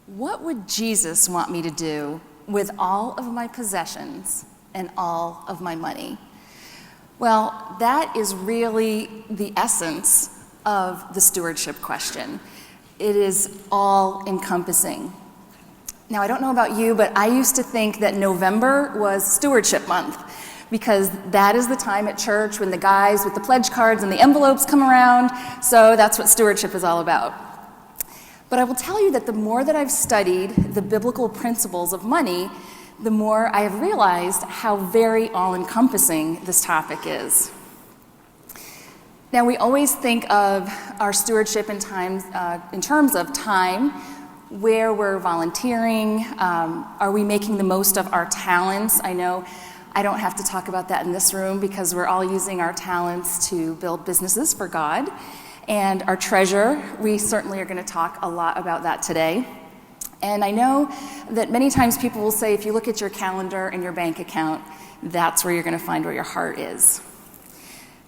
What would Jesus want me to do with all of my possessions and all of my money? Well, that is really the essence of the stewardship question. It is all-encompassing. Now, I don't know about you, but I used to think that November was stewardship month, because that is the time at church when the guys with the pledge cards and the envelopes come around, so that's what stewardship is all about. But I will tell you that the more that I've studied the biblical principles of money, the more I have realized how very all-encompassing this topic is. Now, we always think of our stewardship in terms of time, where we're volunteering, are we making the most of our talents? I know I don't have to talk about that in this room because we're all using our talents to build businesses for God. And our treasure, we certainly are going to talk a lot about that today. And I know that many times people will say, if you look at your calendar and your bank account, that's where you're going to find where your heart is.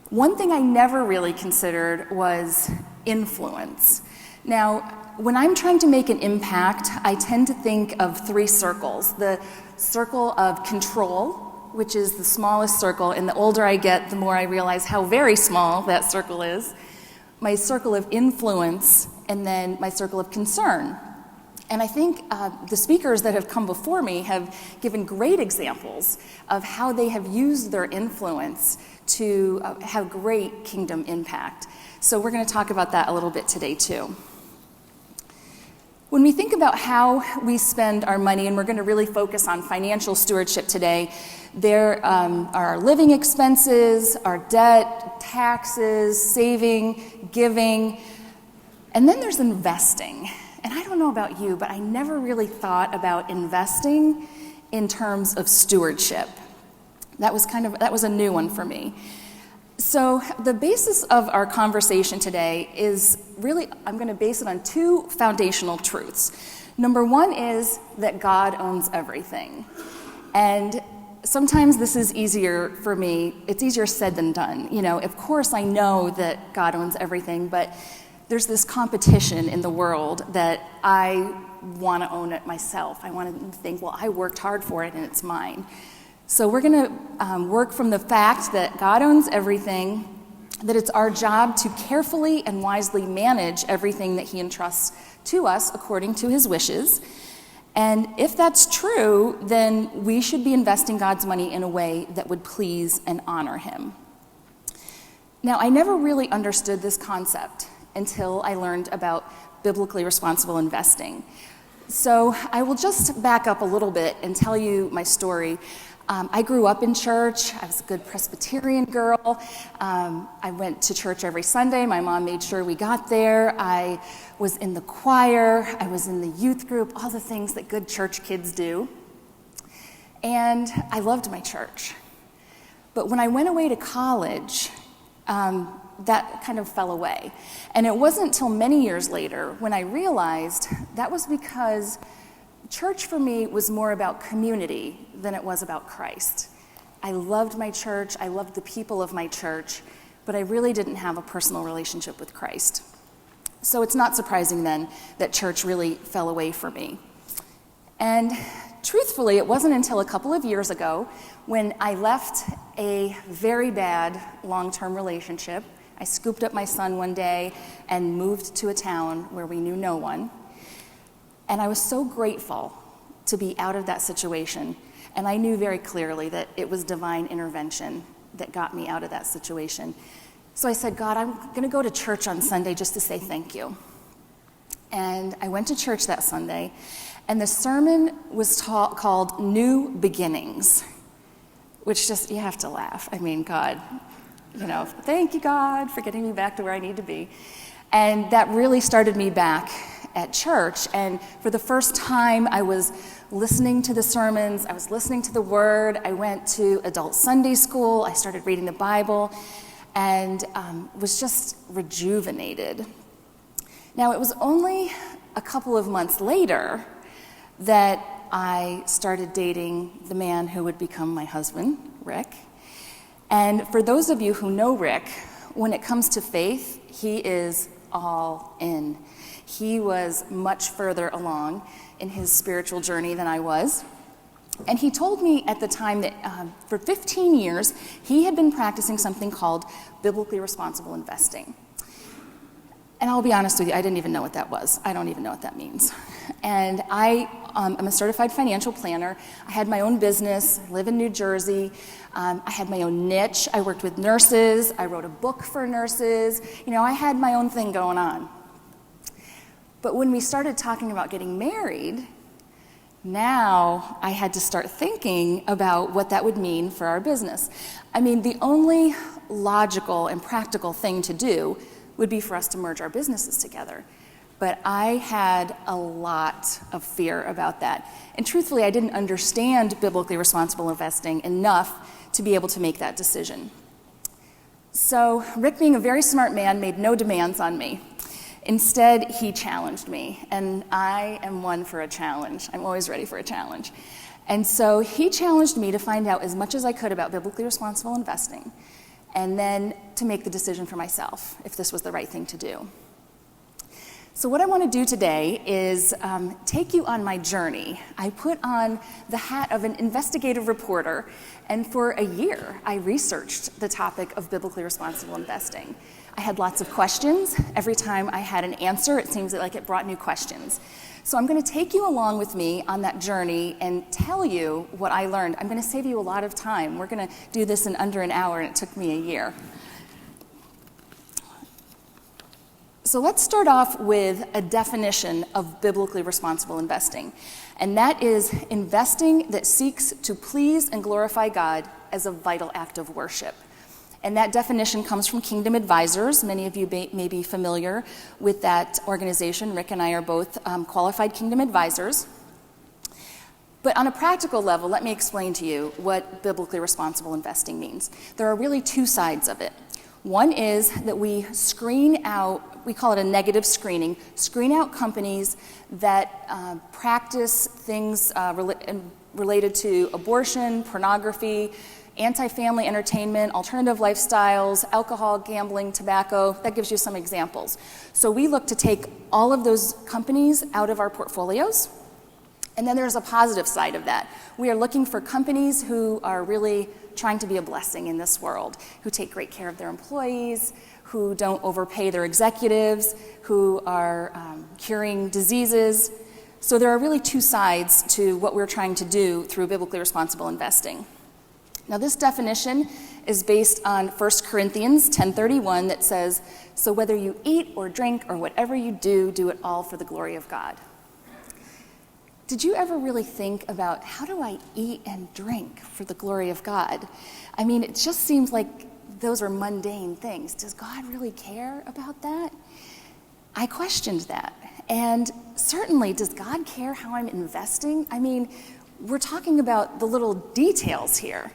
One thing I never really considered was influence. Now, when I'm trying to make an impact, I tend to think of three circles. The circle of control, which is the smallest circle, and the older I get, the more I realize how very small that circle is. My circle of influence, and then my circle of concern. And I think the speakers that have come before me have given great examples of how they have used their influence to have great kingdom impact. So we're going to talk about that a little bit today too. When we think about how we spend our money, and we're going to really focus on financial stewardship today, there are our living expenses, our debt, taxes, saving, giving, and then there's investing. And I don't know about you, but I never really thought about investing in terms of stewardship. That was a new one for me. So the basis of our conversation today is really, I'm going to base it on two foundational truths. Number one is that God owns everything. And sometimes this is easier for me. It's easier said than done. You know, of course I know that God owns everything, but there's this competition in the world that I want to own it myself. I want to think, well, I worked hard for it and it's mine. So we're going to work from the fact that God owns everything, that it's our job to carefully and wisely manage everything that he entrusts to us according to his wishes. And if that's true, then we should be investing God's money in a way that would please and honor him. Now, I never really understood this concept until I learned about biblically responsible investing. So I will just back up a little bit and tell you my story. I grew up in church. I was a good Presbyterian girl. I went to church every Sunday. My mom made sure we got there. I was in the choir. I was in the youth group, all the things that good church kids do. And I loved my church. But when I went away to college, that kind of fell away. And it wasn't until many years later when I realized that was because church for me was more about community than it was about Christ. I loved my church, I loved the people of my church, but I really didn't have a personal relationship with Christ. So it's not surprising then that church really fell away for me. And truthfully, it wasn't until a couple of years ago when I left a very bad long-term relationship. I scooped up my son one day and moved to a town where we knew no one. And I was so grateful to be out of that situation. And I knew very clearly that it was divine intervention that got me out of that situation. So I said, God, I'm going to go to church on Sunday just to say thank you. And I went to church that Sunday, and the sermon was called New Beginnings, which just, you have to laugh. I mean, God, thank you, God, for getting me back to where I need to be. And that really started me back at church. And for the first time, I was listening to the sermons, I was listening to the word, I went to adult Sunday school, I started reading the Bible, and was just rejuvenated. Now, it was only a couple of months later that I started dating the man who would become my husband, Rick. And for those of you who know Rick, when it comes to faith, he is all in. He was much further along in his spiritual journey than I was. And he told me at the time that for 15 years, he had been practicing something called biblically responsible investing. And I'll be honest with you, I didn't even know what that was. I don't even know what that means. And I am a certified financial planner. I had my own business, live in New Jersey. I had my own niche. I worked with nurses. I wrote a book for nurses. I had my own thing going on. But when we started talking about getting married, now I had to start thinking about what that would mean for our business. I mean, the only logical and practical thing to do would be for us to merge our businesses together. But I had a lot of fear about that. And truthfully, I didn't understand biblically responsible investing enough to be able to make that decision. So Rick, being a very smart man, made no demands on me. Instead, he challenged me, and I am one for a challenge. I'm always ready for a challenge. And so he challenged me to find out as much as I could about biblically responsible investing, and then to make the decision for myself if this was the right thing to do. So what I want to do today is take you on my journey. I put on the hat of an investigative reporter, and for a year, I researched the topic of biblically responsible investing. I had lots of questions. Every time I had an answer, it seems like it brought new questions. So I'm going to take you along with me on that journey and tell you what I learned. I'm going to save you a lot of time. We're going to do this in under an hour, and it took me a year. So let's start off with a definition of biblically responsible investing. And that is investing that seeks to please and glorify God as a vital act of worship. And that definition comes from Kingdom Advisors. Many of you may be familiar with that organization. Rick and I are both qualified Kingdom Advisors. But on a practical level, let me explain to you what biblically responsible investing means. There are really two sides of it. One is that we screen out, we call it a negative screening, screen out companies that practice things related to abortion, pornography, anti-family entertainment, alternative lifestyles, alcohol, gambling, tobacco. That gives you some examples. So we look to take all of those companies out of our portfolios. And then there's a positive side of that. We are looking for companies who are really trying to be a blessing in this world, who take great care of their employees, who don't overpay their executives, who are curing diseases. So there are really two sides to what we're trying to do through biblically responsible investing. Now, this definition is based on 1 Corinthians 10:31 that says, "So whether you eat or drink or whatever you do, do it all for the glory of God." Did you ever really think about, how do I eat and drink for the glory of God? I mean, it just seems like those are mundane things. Does God really care about that? I questioned that. And certainly, does God care how I'm investing? I mean, we're talking about the little details here.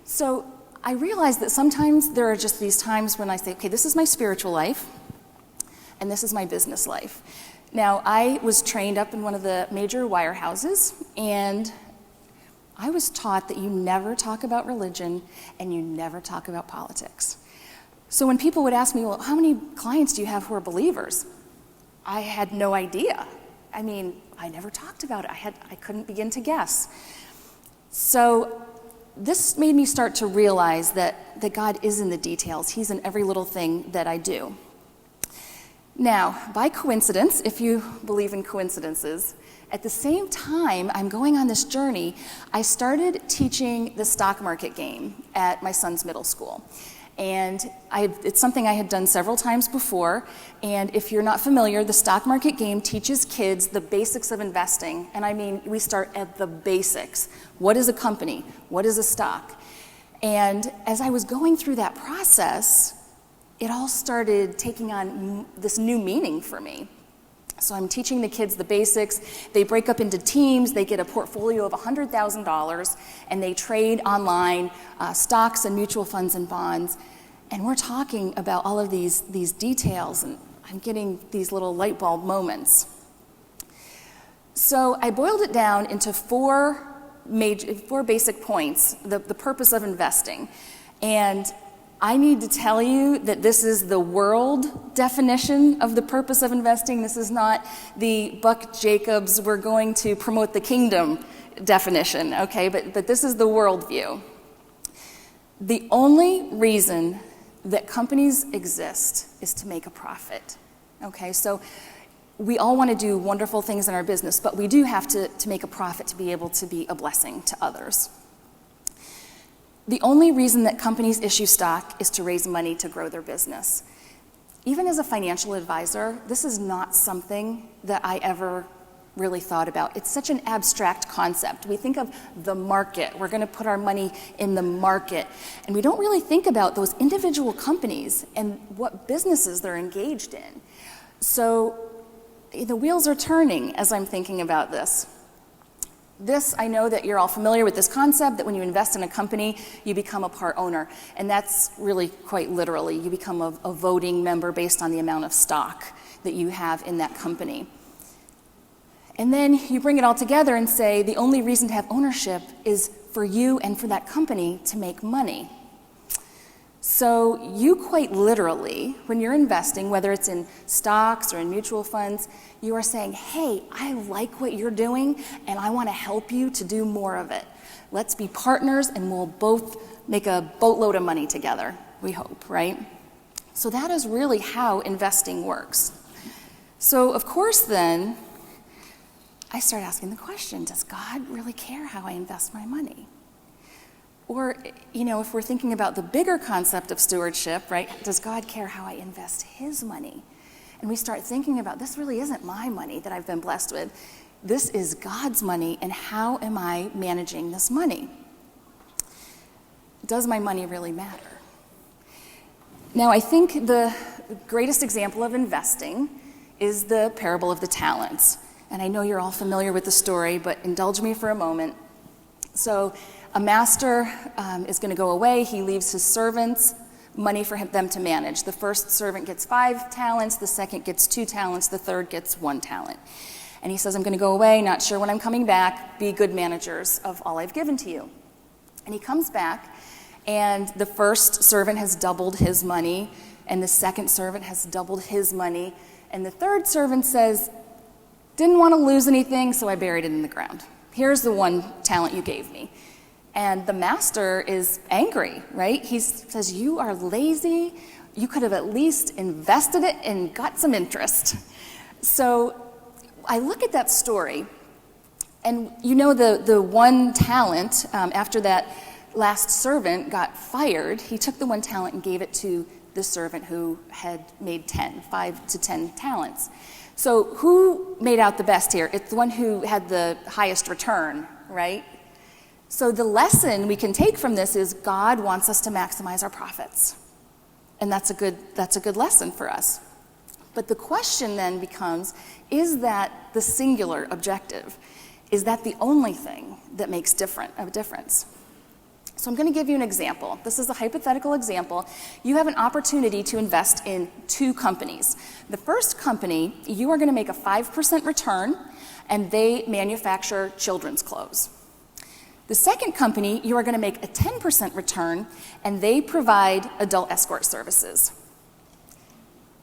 So I realize that sometimes there are just these times when I say, okay, this is my spiritual life, and this is my business life. Now, I was trained up in one of the major wirehouses, and I was taught that you never talk about religion and you never talk about politics. So when people would ask me, well, how many clients do you have who are believers? I had no idea. I mean, I never talked about it. I couldn't begin to guess. So this made me start to realize that God is in the details. He's in every little thing that I do. Now, by coincidence, if you believe in coincidences, at the same time I'm going on this journey, I started teaching the stock market game at my son's middle school. And it's something I had done several times before. And if you're not familiar, the stock market game teaches kids the basics of investing. And I mean, we start at the basics. What is a company? What is a stock? And as I was going through that process, it all started taking on this new meaning for me. So I'm teaching the kids the basics. They break up into teams. They get a portfolio of $100,000, and they trade online stocks and mutual funds and bonds. And we're talking about all of these details, and I'm getting these little light bulb moments. So I boiled it down into four basic points, the purpose of investing. And I need to tell you that this is the world definition of the purpose of investing. This is not the Buck Jacobs, we're going to promote the kingdom definition, okay? But this is the world view. The only reason that companies exist is to make a profit, okay? So we all want to do wonderful things in our business, but we do have to make a profit to be able to be a blessing to others. The only reason that companies issue stock is to raise money to grow their business. Even as a financial advisor, this is not something that I ever really thought about. It's such an abstract concept. We think of the market. We're going to put our money in the market. And we don't really think about those individual companies and what businesses they're engaged in. So the wheels are turning as I'm thinking about this. I know that you're all familiar with this concept that when you invest in a company, you become a part owner. And that's really quite literally. You become a voting member based on the amount of stock that you have in that company. And then you bring it all together and say the only reason to have ownership is for you and for that company to make money. So you quite literally, when you're investing, whether it's in stocks or in mutual funds, you are saying, hey, I like what you're doing and I want to help you to do more of it. Let's be partners and we'll both make a boatload of money together, we hope, right? So that is really how investing works. So of course then, I start asking the question, does God really care how I invest my money? Or, if we're thinking about the bigger concept of stewardship, right, does God care how I invest his money? And we start thinking about, this really isn't my money that I've been blessed with. This is God's money, and how am I managing this money? Does my money really matter? Now, I think the greatest example of investing is the parable of the talents. And I know you're all familiar with the story, but indulge me for a moment. So a master is going to go away. He leaves his servants money for them to manage. The first servant gets 5 talents, the second gets 2 talents, the third gets 1 talent. And he says, I'm going to go away, not sure when I'm coming back. Be good managers of all I've given to you. And he comes back, and the first servant has doubled his money, and the second servant has doubled his money, and the third servant says, didn't want to lose anything, so I buried it in the ground. Here's the 1 talent you gave me. And the master is angry, right? He says, you are lazy. You could have at least invested it and got some interest. So I look at that story, and the 1 talent, after that last servant got fired, he took the 1 talent and gave it to the servant who had made 5 to 10 talents. So who made out the best here? It's the one who had the highest return, right? So the lesson we can take from this is God wants us to maximize our profits. And that's a good lesson for us. But the question then becomes, is that the singular objective? Is that the only thing that makes a difference? So I'm going to give you an example. This is a hypothetical example. You have an opportunity to invest in 2 companies. The first company, you are going to make a 5% return, and they manufacture children's clothes. The second company, you are going to make a 10% return, and they provide adult escort services.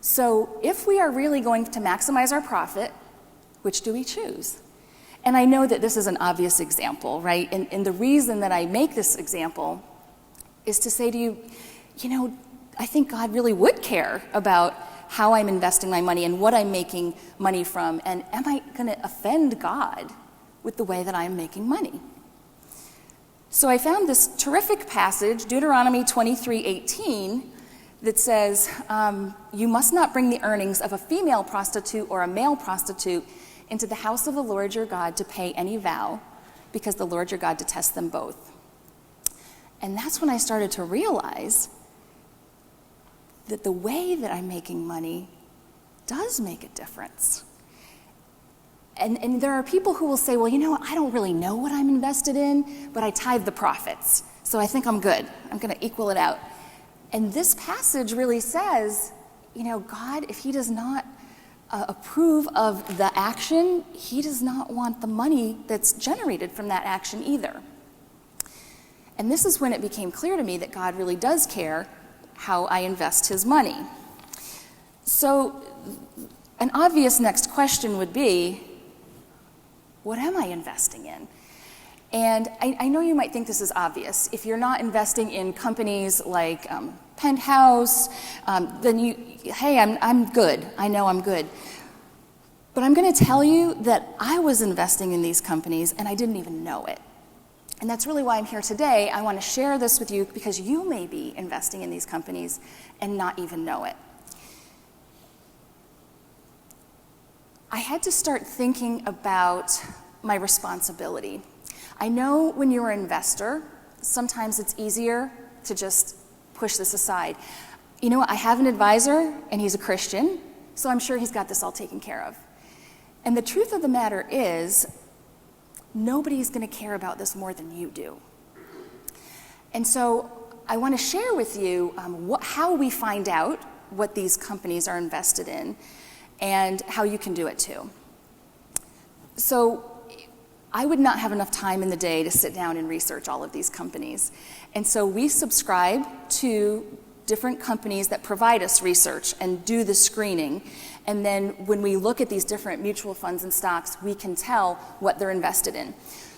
So if we are really going to maximize our profit, which do we choose? And I know that this is an obvious example, right? And the reason that I make this example is to say to you, I think God really would care about how I'm investing my money and what I'm making money from, and am I going to offend God with the way that I'm making money? So I found this terrific passage, Deuteronomy 23:18, that says, you must not bring the earnings of a female prostitute or a male prostitute into the house of the Lord your God to pay any vow, because the Lord your God detests them both. And that's when I started to realize that the way that I'm making money does make a difference. And there are people who will say, well, I don't really know what I'm invested in, but I tithe the profits, so I think I'm good. I'm going to equal it out. And this passage really says, God, if he does not approve of the action, he does not want the money that's generated from that action either. And this is when it became clear to me that God really does care how I invest his money. So an obvious next question would be, what am I investing in? And I know you might think this is obvious. If you're not investing in companies like Penthouse, then hey, I'm good. I know I'm good. But I'm going to tell you that I was investing in these companies and I didn't even know it. And that's really why I'm here today. I want to share this with you because you may be investing in these companies and not even know it. I had to start thinking about my responsibility. I know when you're an investor, sometimes it's easier to just push this aside. You know what, I have an advisor and he's a Christian, so I'm sure he's got this all taken care of. And the truth of the matter is, nobody's going to care about this more than you do. And so I want to share with you how we find out what these companies are invested in and how you can do it too. So I would not have enough time in the day to sit down and research all of these companies. And so we subscribe to different companies that provide us research and do the screening. And then when we look at these different mutual funds and stocks, we can tell what they're invested in.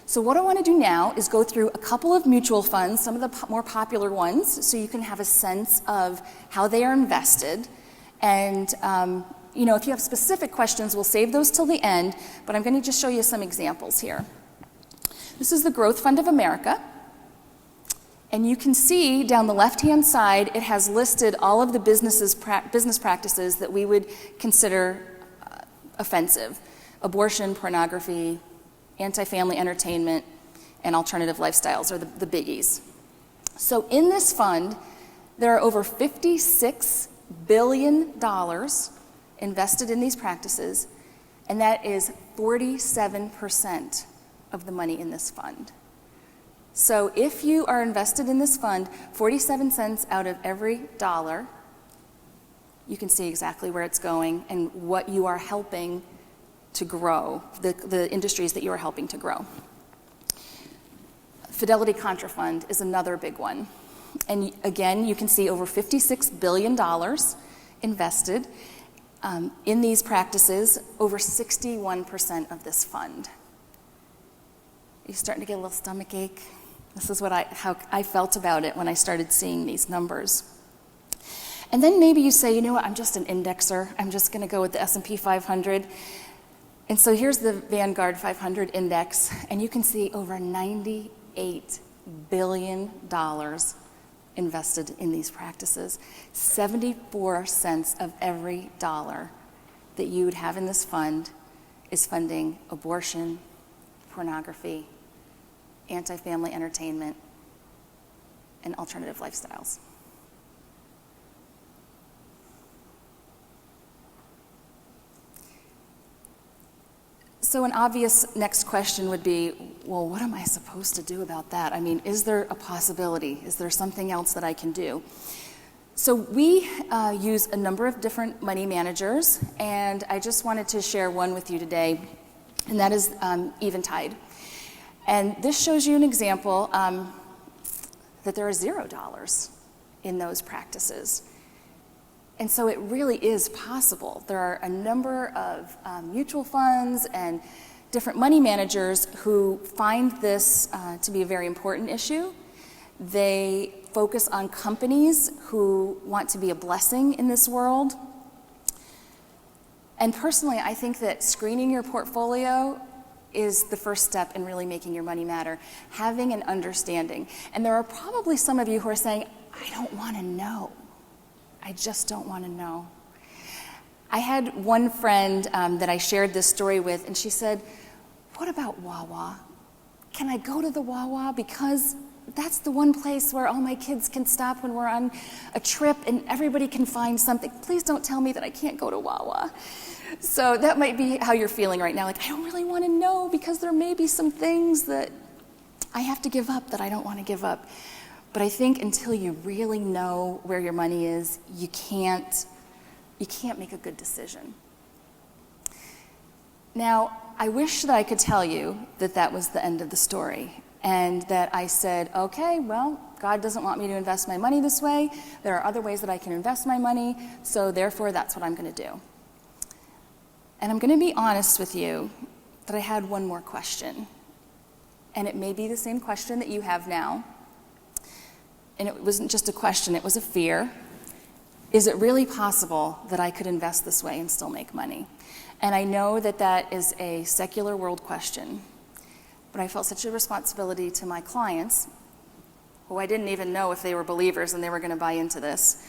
So what I want to do now is go through a couple of mutual funds, some of the more popular ones, so you can have a sense of how they are invested. And if you have specific questions, we'll save those till the end, but I'm going to just show you some examples here. This is the Growth Fund of America. And you can see down the left-hand side, it has listed all of the business practices that we would consider offensive: abortion, pornography, anti-family entertainment, and alternative lifestyles are the biggies. So in this fund, there are over $56 billion invested in these practices, and that is 47% of the money in this fund. So if you are invested in this fund, 47 cents out of every dollar, you can see exactly where it's going and what you are helping to grow, the industries that you are helping to grow. Fidelity Contra Fund is another big one. And again, you can see over $56 billion invested in these practices, over 61% of this fund. Are you starting to get a little stomach ache? This is how I felt about it when I started seeing these numbers. And then maybe you say, you know what, I'm just an indexer. I'm just going to go with the S&P 500. And so here's the Vanguard 500 index, and you can see over $98 billion invested in these practices. 74 cents of every dollar that you would have in this fund is funding abortion, pornography, anti-family entertainment, and alternative lifestyles. So an obvious next question would be, well, what am I supposed to do about that? I mean, is there a possibility? Is there something else that I can do? So we use a number of different money managers, and I just wanted to share one with you today, and that is Eventide. And this shows you an example that there are $0 in those practices. And so it really is possible. There are a number of mutual funds and different money managers who find this to be a very important issue. They focus on companies who want to be a blessing in this world. And personally, I think that screening your portfolio is the first step in really making your money matter, having an understanding. And there are probably some of you who are saying, I don't want to know. I just don't want to know. I had one friend that I shared this story with, and she said, what about Wawa? Can I go to the Wawa? Because that's the one place where all my kids can stop when we're on a trip and everybody can find something. Please don't tell me that I can't go to Wawa. So that might be how you're feeling right now. Like, I don't really want to know because there may be some things that I have to give up that I don't want to give up. But I think until you really know where your money is, you can't make a good decision. Now, I wish that I could tell you that that was the end of the story and that I said, okay, well, God doesn't want me to invest my money this way. There are other ways that I can invest my money, so therefore that's what I'm going to do. And I'm going to be honest with you that I had one more question. And it may be the same question that you have now. And it wasn't just a question, it was a fear. Is it really possible that I could invest this way and still make money? And I know that that is a secular world question, but I felt such a responsibility to my clients, who I didn't even know if they were believers and they were going to buy into this,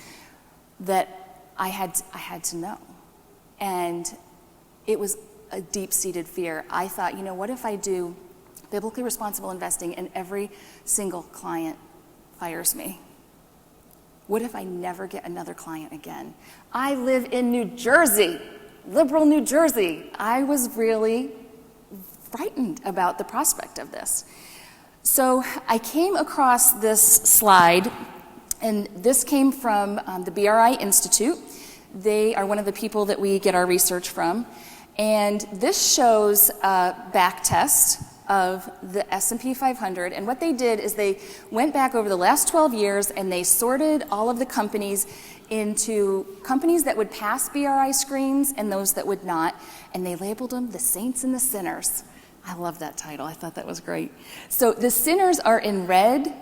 that I had to know. And it was a deep-seated fear. I thought, what if I do biblically responsible investing and every single client fires me? What if I never get another client again? I live in New Jersey, liberal New Jersey. I was really frightened about the prospect of this. So I came across this slide, and this came from the BRI Institute. They are one of the people that we get our research from. And this shows a back test of the S&P 500. And what they did is they went back over the last 12 years and they sorted all of the companies into companies that would pass BRI screens and those that would not. And they labeled them the saints and the sinners. I love that title. I thought that was great. So the sinners are in red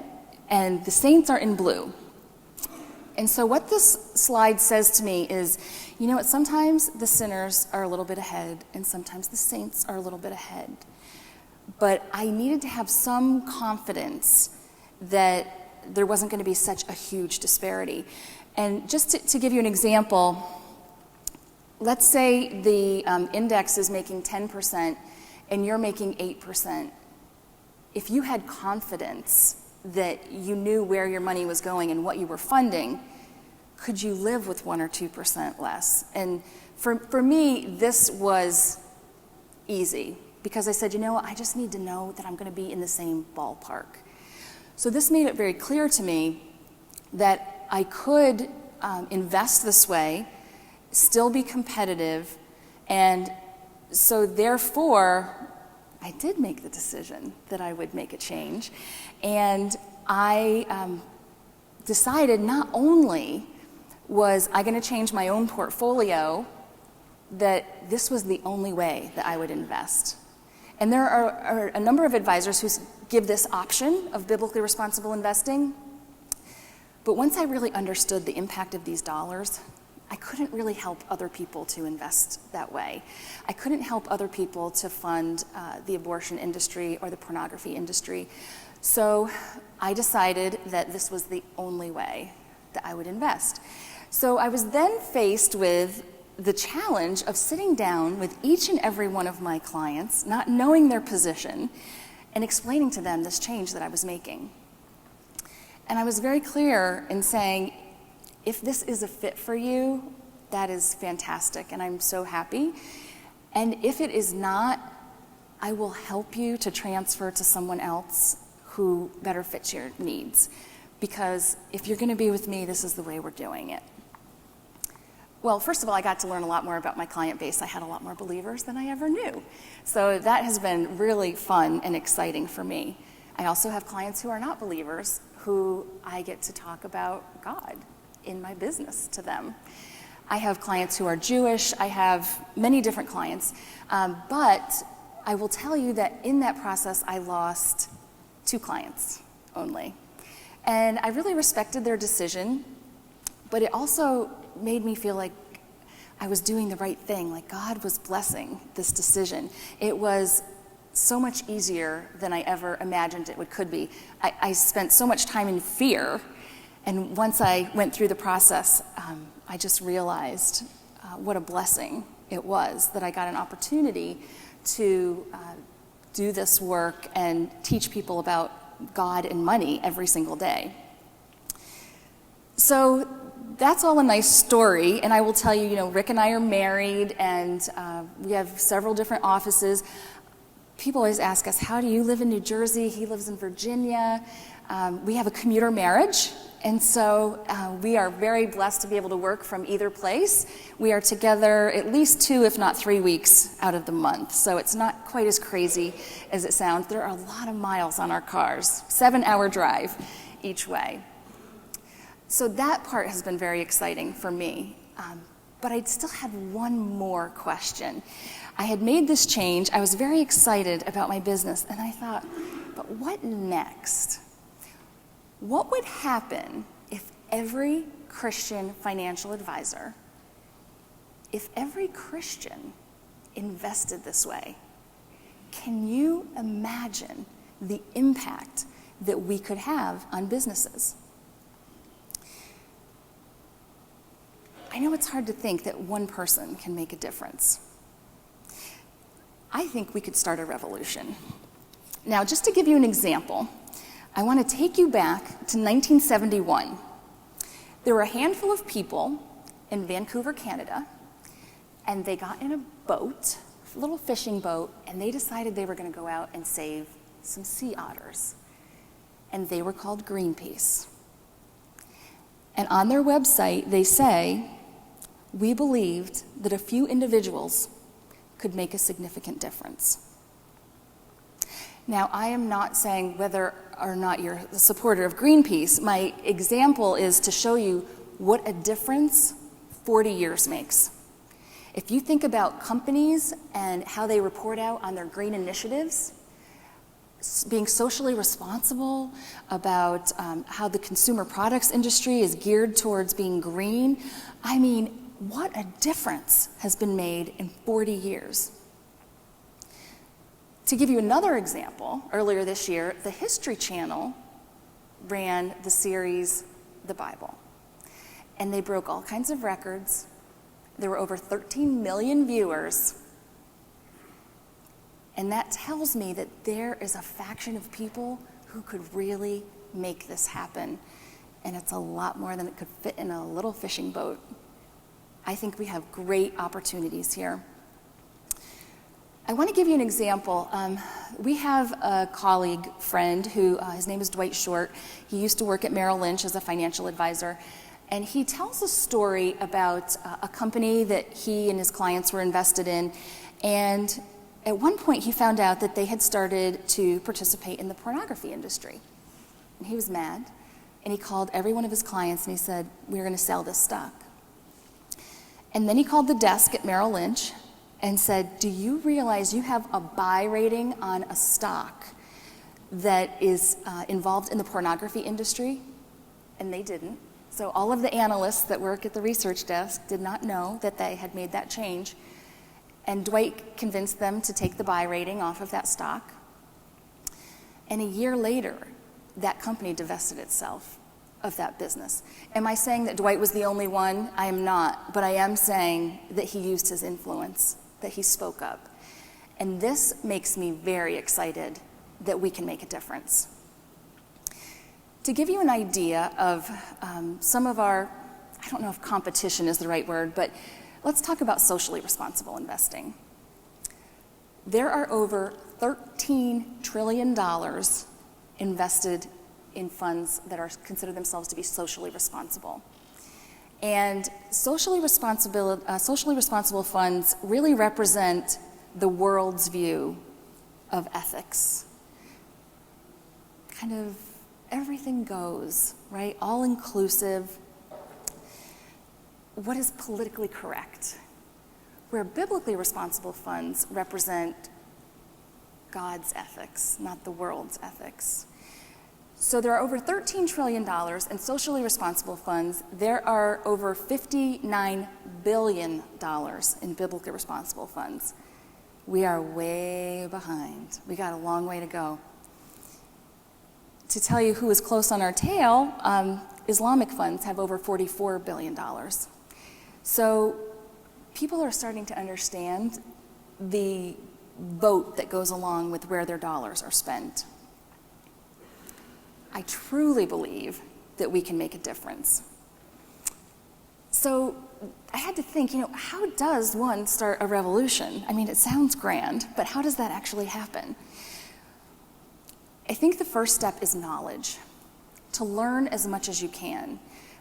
and the saints are in blue. And so what this slide says to me is, sometimes the sinners are a little bit ahead and sometimes the saints are a little bit ahead. But I needed to have some confidence that there wasn't going to be such a huge disparity. And just to give you an example, let's say the index is making 10% and you're making 8%. If you had confidence that you knew where your money was going and what you were funding, could you live with 1 or 2% less? And for me, this was easy. Because I said, I just need to know that I'm going to be in the same ballpark. So this made it very clear to me that I could invest this way, still be competitive, and so therefore, I did make the decision that I would make a change. And I decided not only was I going to change my own portfolio, that this was the only way that I would invest. And there are a number of advisors who give this option of biblically responsible investing. But once I really understood the impact of these dollars, I couldn't really help other people to invest that way. I couldn't help other people to fund the abortion industry or the pornography industry. So I decided that this was the only way that I would invest. So I was then faced with the challenge of sitting down with each and every one of my clients, not knowing their position, and explaining to them this change that I was making. And I was very clear in saying, if this is a fit for you, that is fantastic, and I'm so happy. And if it is not, I will help you to transfer to someone else who better fits your needs. Because if you're going to be with me, this is the way we're doing it. Well, first of all, I got to learn a lot more about my client base. I had a lot more believers than I ever knew. So that has been really fun and exciting for me. I also have clients who are not believers who I get to talk about God in my business to them. I have clients who are Jewish. I have many different clients. But I will tell you that in that process, I lost 2 clients only. And I really respected their decision, but it also made me feel like I was doing the right thing, like God was blessing this decision. It was so much easier than I ever imagined it could be. I spent so much time in fear, and once I went through the process, I just realized what a blessing it was that I got an opportunity to do this work and teach people about God and money every single day. So that's all a nice story, and I will tell you, Rick and I are married, and we have several different offices. People always ask us, how do you live in New Jersey? He lives in Virginia. We have a commuter marriage, And so we are very blessed to be able to work from either place. We are together at least 2, if not 3 weeks out of the month. So it's not quite as crazy as it sounds. There are a lot of miles on our cars, 7-hour drive each way. So that part has been very exciting for me. But I still had one more question. I had made this change. I was very excited about my business, and I thought, but what next? What would happen if every Christian financial advisor, if every Christian invested this way? Can you imagine the impact that we could have on businesses? I know it's hard to think that one person can make a difference. I think we could start a revolution. Now, just to give you an example, I want to take you back to 1971. There were a handful of people in Vancouver, Canada, and they got in a boat, a little fishing boat, and they decided they were going to go out and save some sea otters. And they were called Greenpeace. And on their website, they say, "We believed that a few individuals could make a significant difference." Now, I am not saying whether or not you're a supporter of Greenpeace. My example is to show you what a difference 40 years makes. If you think about companies and how they report out on their green initiatives, being socially responsible, about how the consumer products industry is geared towards being green, I mean, what a difference has been made in 40 years. To give you another example, earlier this year, the History Channel ran the series The Bible. And they broke all kinds of records. There were over 13 million viewers. And that tells me that there is a faction of people who could really make this happen. And it's a lot more than it could fit in a little fishing boat. I think we have great opportunities here. I want to give you an example. We have a colleague friend who, his name is Dwight Short. He used to work at Merrill Lynch as a financial advisor. And he tells a story about a company that he and his clients were invested in. And at one point, he found out that they had started to participate in the pornography industry. And he was mad. And he called every one of his clients and he said, "We're going to sell this stock." And then he called the desk at Merrill Lynch and said, "Do you realize you have a buy rating on a stock that is involved in the pornography industry?" And they didn't. So all of the analysts that work at the research desk did not know that they had made that change. And Dwight convinced them to take the buy rating off of that stock. And a year later, that company divested itself of that business. Am I saying that Dwight was the only one? I am not. But I am saying that he used his influence, that he spoke up. And this makes me very excited that we can make a difference. To give you an idea of some of our, I don't know if competition is the right word, but let's talk about socially responsible investing. There are over $13 trillion invested in funds that are consider themselves to be socially responsible. And socially responsible funds really represent the world's view of ethics. Kind of everything goes, right? All inclusive. What is politically correct? Where biblically responsible funds represent God's ethics, not the world's ethics. So there are over $13 trillion in socially responsible funds. There are over $59 billion in biblically responsible funds. We are way behind. We got a long way to go. To tell you who is close on our tail, Islamic funds have over $44 billion. So people are starting to understand the vote that goes along with where their dollars are spent. I truly believe that we can make a difference. So I had to think, how does one start a revolution? I mean, it sounds grand, but how does that actually happen? I think the first step is knowledge. to learn as much as you can.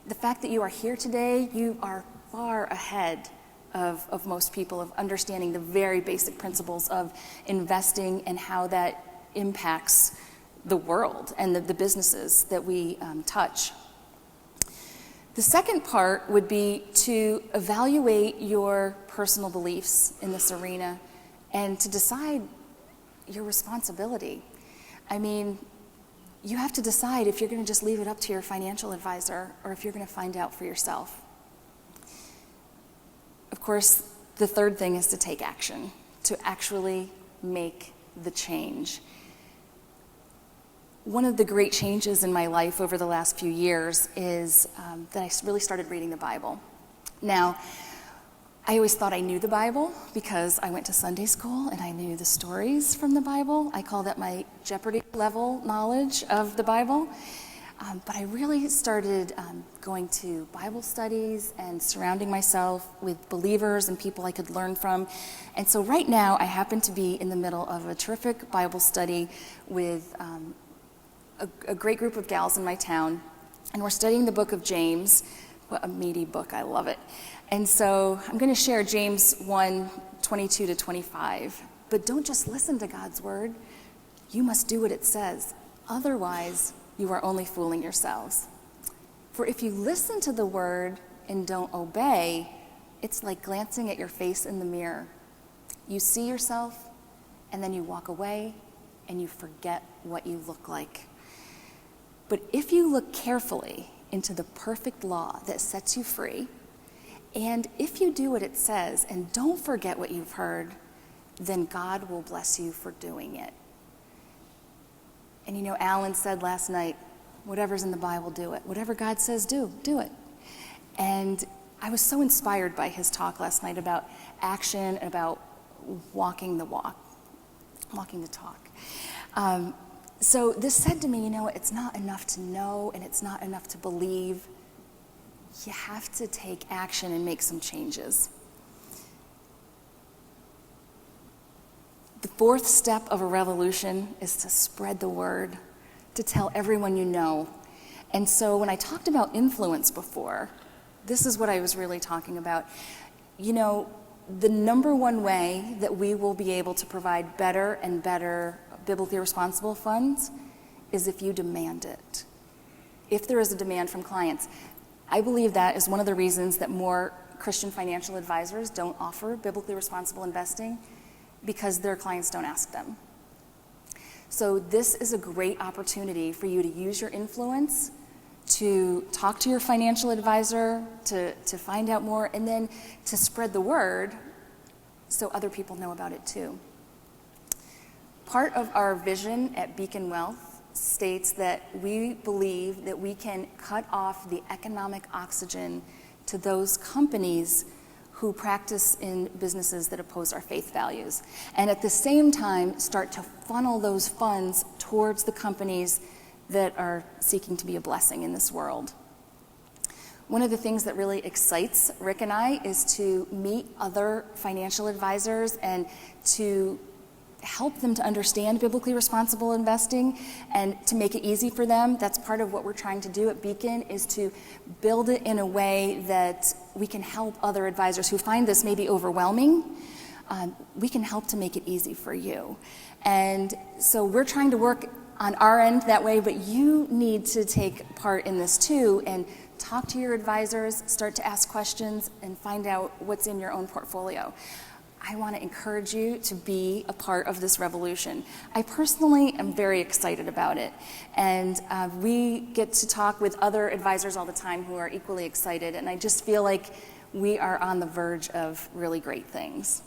The fact that you are here today, you are far ahead of most people, of understanding the very basic principles of investing and how that impacts the world and the businesses that we touch. The second part would be to evaluate your personal beliefs in this arena and to decide your responsibility. I mean, you have to decide if you're going to just leave it up to your financial advisor or if you're going to find out for yourself. Of course, the third thing is to take action, to actually make the change. One of the great changes in my life over the last few years is that I really started reading the Bible. Now, I always thought I knew the Bible because I went to Sunday school and I knew the stories from the Bible. I call that my Jeopardy level knowledge of the Bible. But I really started going to Bible studies and surrounding myself with believers and people I could learn from. And so right now I happen to be in the middle of a terrific Bible study with a great group of gals in my town. And we're studying the book of James. What a meaty book, I love it. And so I'm going to share James 1:22-25. But don't just listen to God's word. You must do what it says. Otherwise, you are only fooling yourselves. For if you listen to the word and don't obey, it's like glancing at your face in the mirror. You see yourself, and then you walk away, and you forget what you look like. But if you look carefully into the perfect law that sets you free, and if you do what it says and don't forget what you've heard, then God will bless you for doing it. And you know, Alan said last night, whatever's in the Bible, do it. Whatever God says, do it. And I was so inspired by his talk last night about action, about walking the walk, walking the talk. So this said to me, you know, it's not enough to know and it's not enough to believe. You have to take action and make some changes. The fourth step of a revolution is to spread the word, to tell everyone you know. And so when I talked about influence before, this is what I was really talking about. You know, the number one way that we will be able to provide better and better biblically responsible funds is if you demand it. If there is a demand from clients. I believe that is one of the reasons that more Christian financial advisors don't offer biblically responsible investing, because their clients don't ask them. So this is a great opportunity for you to use your influence to talk to your financial advisor, to find out more, and then to spread the word so other people know about it too. Part of our vision at Beacon Wealth states that we believe that we can cut off the economic oxygen to those companies who practice in businesses that oppose our faith values, and at the same time start to funnel those funds towards the companies that are seeking to be a blessing in this world. One of the things that really excites Rick and I is to meet other financial advisors and to help them to understand biblically responsible investing and to make it easy for them. That's part of what we're trying to do at Beacon, is to build it in a way that we can help other advisors who find this maybe overwhelming. We can help to make it easy for you. And so we're trying to work on our end that way, but you need to take part in this too and talk to your advisors, start to ask questions, and find out what's in your own portfolio. I want to encourage you to be a part of this revolution. I personally am very excited about it. And we get to talk with other advisors all the time who are equally excited. And I just feel like we are on the verge of really great things.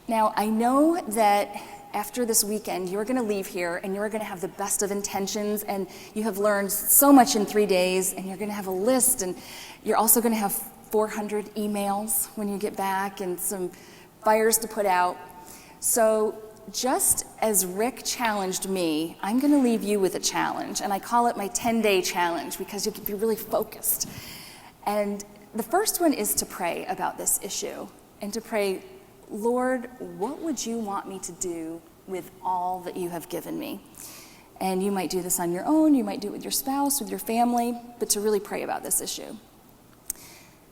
Now, I know that after this weekend, you're going to leave here and you're going to have the best of intentions, and you have learned so much in 3 days, and you're going to have a list, and you're also going to have 400 emails when you get back and some fires to put out. So just as Rick challenged me, I'm going to leave you with a challenge, and I call it my 10-day challenge because you can be really focused. And the first one is to pray about this issue and to pray, Lord, what would you want me to do with all that you have given me? And you might do this on your own, you might do it with your spouse, with your family, but to really pray about this issue.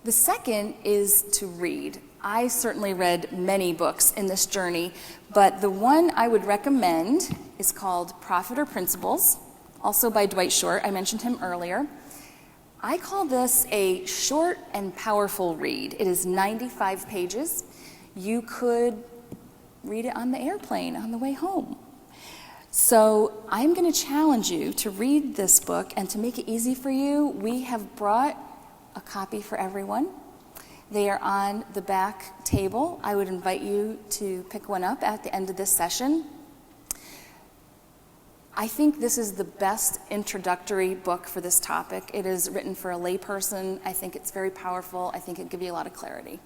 The second is to read. I certainly read many books in this journey, but the one I would recommend is called Profit or Principles, also by Dwight Short. I mentioned him earlier. I call this a short and powerful read. It is 95 pages. You could read it on the airplane on the way home. So I'm going to challenge you to read this book, and to make it easy for you, we have brought a copy for everyone. They are on the back table. I would invite you to pick one up at the end of this session. I think this is the best introductory book for this topic. It is written for a layperson. I think it's very powerful. I think it'll give you a lot of clarity.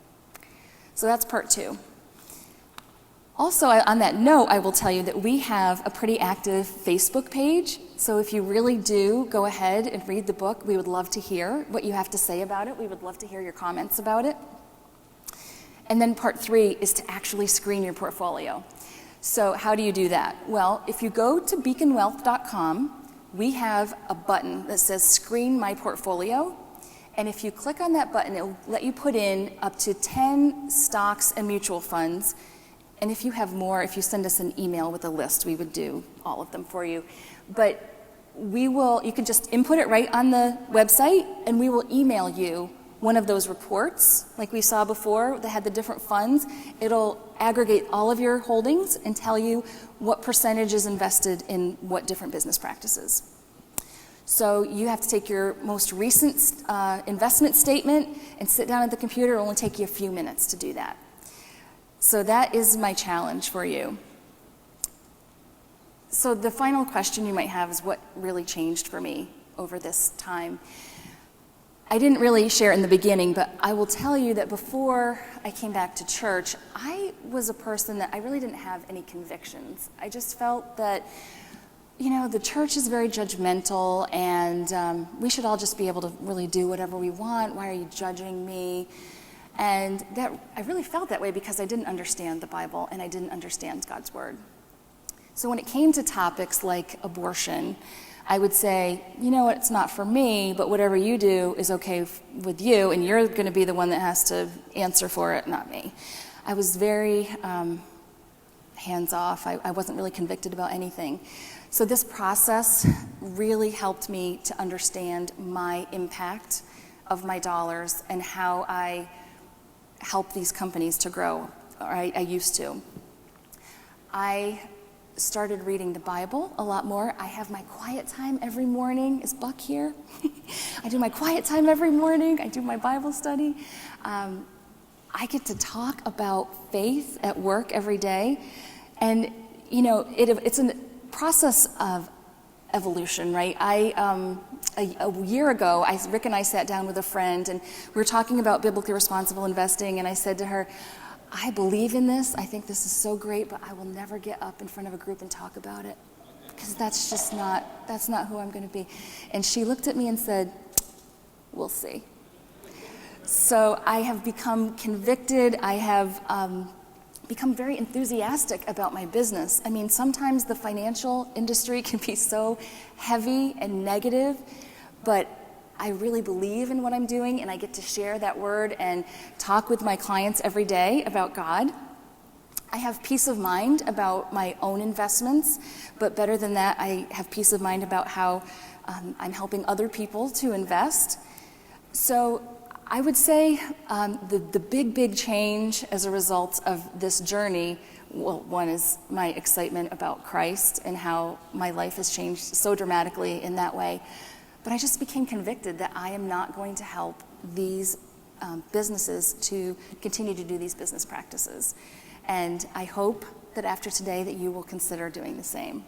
So that's part 2. Also, on that note, I will tell you that we have a pretty active Facebook page. So if you really do go ahead and read the book, we would love to hear what you have to say about it. We would love to hear your comments about it. And then part 3 is to actually screen your portfolio. So how do you do that? Well, if you go to beaconwealth.com, we have a button that says Screen My Portfolio. And if you click on that button, it will let you put in up to 10 stocks and mutual funds. And if you have more, if you send us an email with a list, we would do all of them for you. But you can just input it right on the website, and we will email you one of those reports, like we saw before, that had the different funds. It'll aggregate all of your holdings and tell you what percentage is invested in what different business practices. So you have to take your most recent investment statement and sit down at the computer. It will only take you a few minutes to do that. So that is my challenge for you. So the final question you might have is, what really changed for me over this time? I didn't really share in the beginning, but I will tell you that before I came back to church, I was a person that I really didn't have any convictions. I just felt that, the church is very judgmental, and we should all just be able to really do whatever we want. Why are you judging me? And I really felt that way because I didn't understand the Bible and I didn't understand God's Word. So when it came to topics like abortion, I would say, you know what, it's not for me, but whatever you do is okay with you, and you're going to be the one that has to answer for it, not me. I was very hands-off. I wasn't really convicted about anything. So this process really helped me to understand my impact of my dollars and how I help these companies to grow, or I used to. I started reading the Bible a lot more. I have my quiet time every morning. Is Buck here? I do my quiet time every morning. I do my Bible study. I get to talk about faith at work every day. And, it's a process of evolution, right? A year ago, Rick and I sat down with a friend, and we were talking about biblically responsible investing, and I said to her, I believe in this. I think this is so great, but I will never get up in front of a group and talk about it, because that's not who I'm going to be. And she looked at me and said, we'll see. So I have become convicted. I have become very enthusiastic about my business. I mean, sometimes the financial industry can be so heavy and negative, but I really believe in what I'm doing, and I get to share that word and talk with my clients every day about God. I have peace of mind about my own investments, but better than that, I have peace of mind about how I'm helping other people to invest. So I would say the big change as a result of this journey, well, one is my excitement about Christ and how my life has changed so dramatically in that way. But I just became convicted that I am not going to help these businesses to continue to do these business practices. And I hope that after today that you will consider doing the same.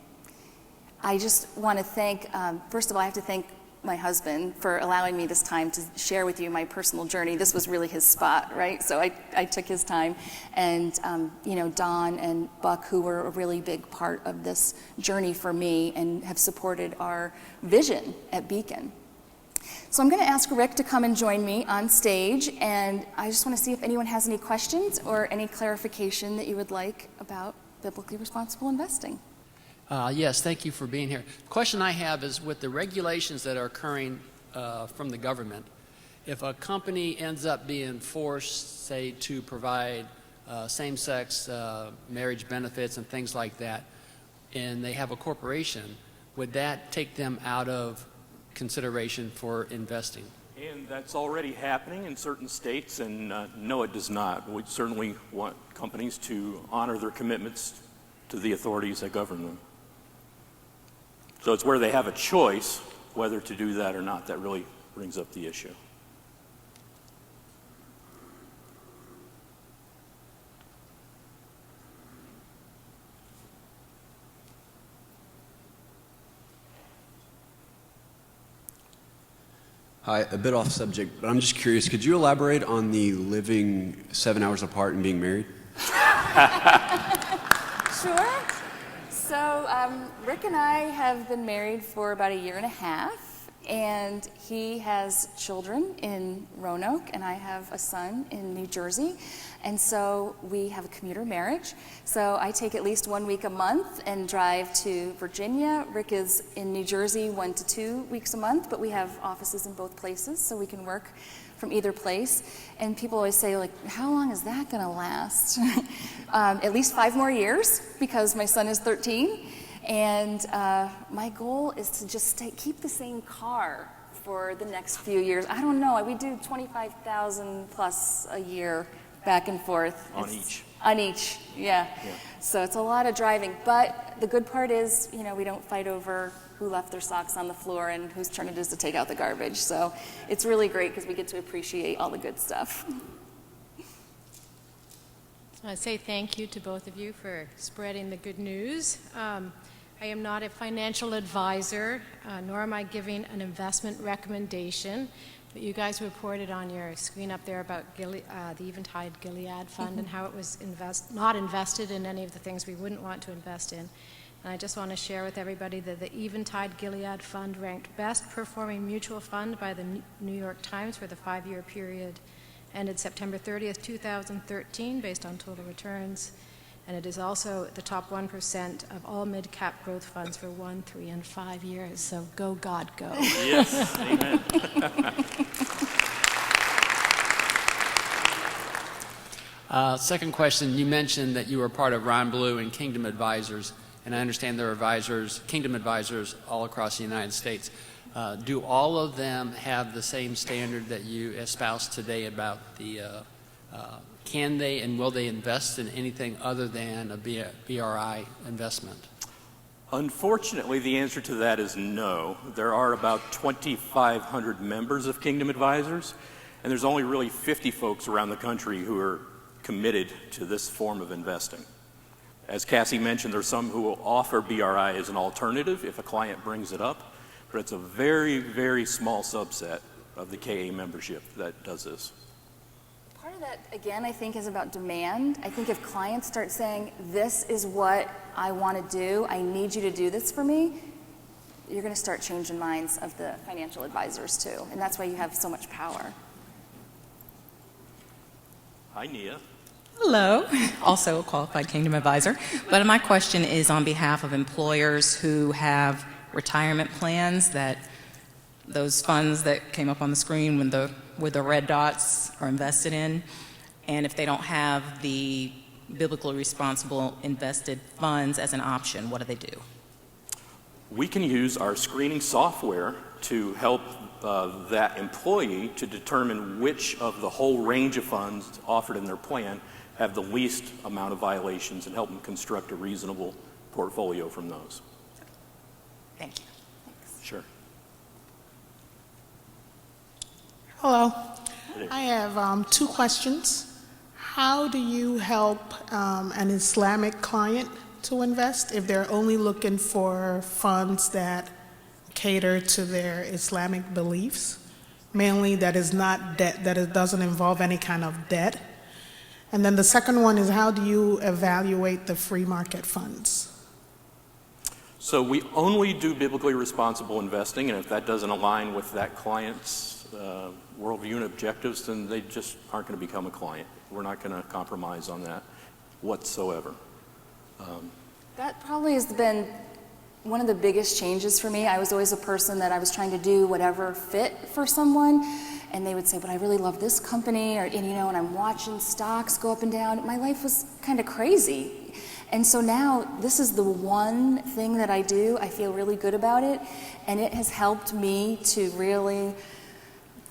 I just want to thank, first of all, I have to thank my husband for allowing me this time to share with you my personal journey. This was really his spot, right? So I took his time. And, Don and Buck, who were a really big part of this journey for me and have supported our vision at Beacon. So I'm going to ask Rick to come and join me on stage, and I just want to see if anyone has any questions or any clarification that you would like about biblically responsible investing. Yes, thank you for being here. The question I have is with the regulations that are occurring from the government, if a company ends up being forced, say, to provide same-sex marriage benefits and things like that, and they have a corporation, would that take them out of consideration for investing? And that's already happening in certain states, and no, it does not. We certainly want companies to honor their commitments to the authorities that govern them. So it's where they have a choice whether to do that or not that really brings up the issue. Hi, a bit off subject, but I'm just curious, could you elaborate on the living 7 hours apart and being married? Sure. So Rick and I have been married for about 1.5 years, and he has children in Roanoke, and I have a son in New Jersey. And so we have a commuter marriage. So I take at least 1 week a month and drive to Virginia. Rick is in New Jersey 1 to 2 weeks a month, but we have offices in both places, so we can work from either place. And people always say, like, how long is that gonna last? At least 5 more years, because my son is 13. And my goal is to just keep the same car for the next few years. I don't know, we do 25,000 plus a year back and forth. On each. On each, yeah. So it's a lot of driving, but the good part is, you know, we don't fight over who left their socks on the floor and whose turn it is to take out the garbage. So it's really great because we get to appreciate all the good stuff. I say thank you to both of you for spreading the good news. I am not a financial advisor, nor am I giving an investment recommendation. But you guys reported on your screen up there about the Eventide Gilead Fund and how it was not invested in any of the things we wouldn't want to invest in. And I just want to share with everybody that the Eventide Gilead Fund ranked best performing mutual fund by the New York Times for the 5-year period ended September 30th, 2013, based on total returns. And it is also the top 1% of all mid-cap growth funds for 1, 3, and 5 years. So go, God, go. Yes, amen. Second question, you mentioned that you were part of Ron Blue and Kingdom Advisors, and I understand there are Kingdom Advisors all across the United States. Do all of them have the same standard that you espoused today about the can they and will they invest in anything other than a BRI investment? Unfortunately, the answer to that is no. There are about 2,500 members of Kingdom Advisors, and there's only really 50 folks around the country who are committed to this form of investing. As Cassie mentioned, there's some who will offer BRI as an alternative if a client brings it up, but it's a very, very small subset of the KA membership that does this. Part of that, again, I think is about demand. I think if clients start saying, this is what I want to do, I need you to do this for me, you're going to start changing minds of the financial advisors too. And that's why you have so much power. Hi, Nia. Hello, also a qualified Kingdom Advisor. But my question is on behalf of employers who have retirement plans, that those funds that came up on the screen with the red dots are invested in, and if they don't have the biblically responsible invested funds as an option, what do they do? We can use our screening software to help that employee to determine which of the whole range of funds offered in their plan have the least amount of violations and help them construct a reasonable portfolio from those. Thank you. Thanks. Sure. Hello. I have 2 questions. How do you help an Islamic client to invest if they're only looking for funds that cater to their Islamic beliefs, mainly that is not debt, that it doesn't involve any kind of debt? And then the second one is, how do you evaluate the free market funds? So we only do biblically responsible investing, and if that doesn't align with that client's worldview and objectives, then they just aren't going to become a client. We're not going to compromise on that whatsoever. That probably has been one of the biggest changes for me. I was always a person that I was trying to do whatever fit for someone, and they would say, but I really love this company, or, and, you know, and I'm watching stocks go up and down. My life was kind of crazy. And so now this is the one thing that I do. I feel really good about it, and it has helped me to really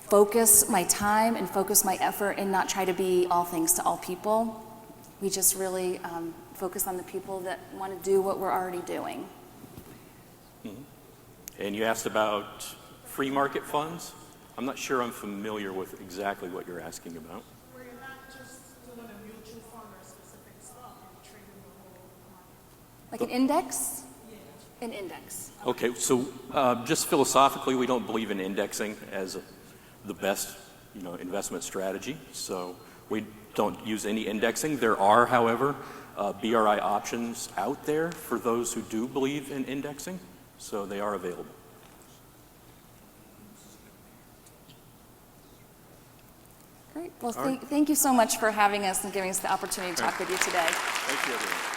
focus my time and focus my effort and not try to be all things to all people. We just really focus on the people that want to do what we're already doing. And you asked about free market funds. I'm not sure I'm familiar with exactly what you're asking about. Where you're not just doing a mutual fund or a specific stock, you're trading the whole market. Like an index? An index. Okay, so just philosophically, we don't believe in indexing as the best, investment strategy. So we don't use any indexing. There are, however, BRI options out there for those who do believe in indexing. So they are available. Great. Well, thank you so much for having us and giving us the opportunity to talk with you today. Thank you, everyone.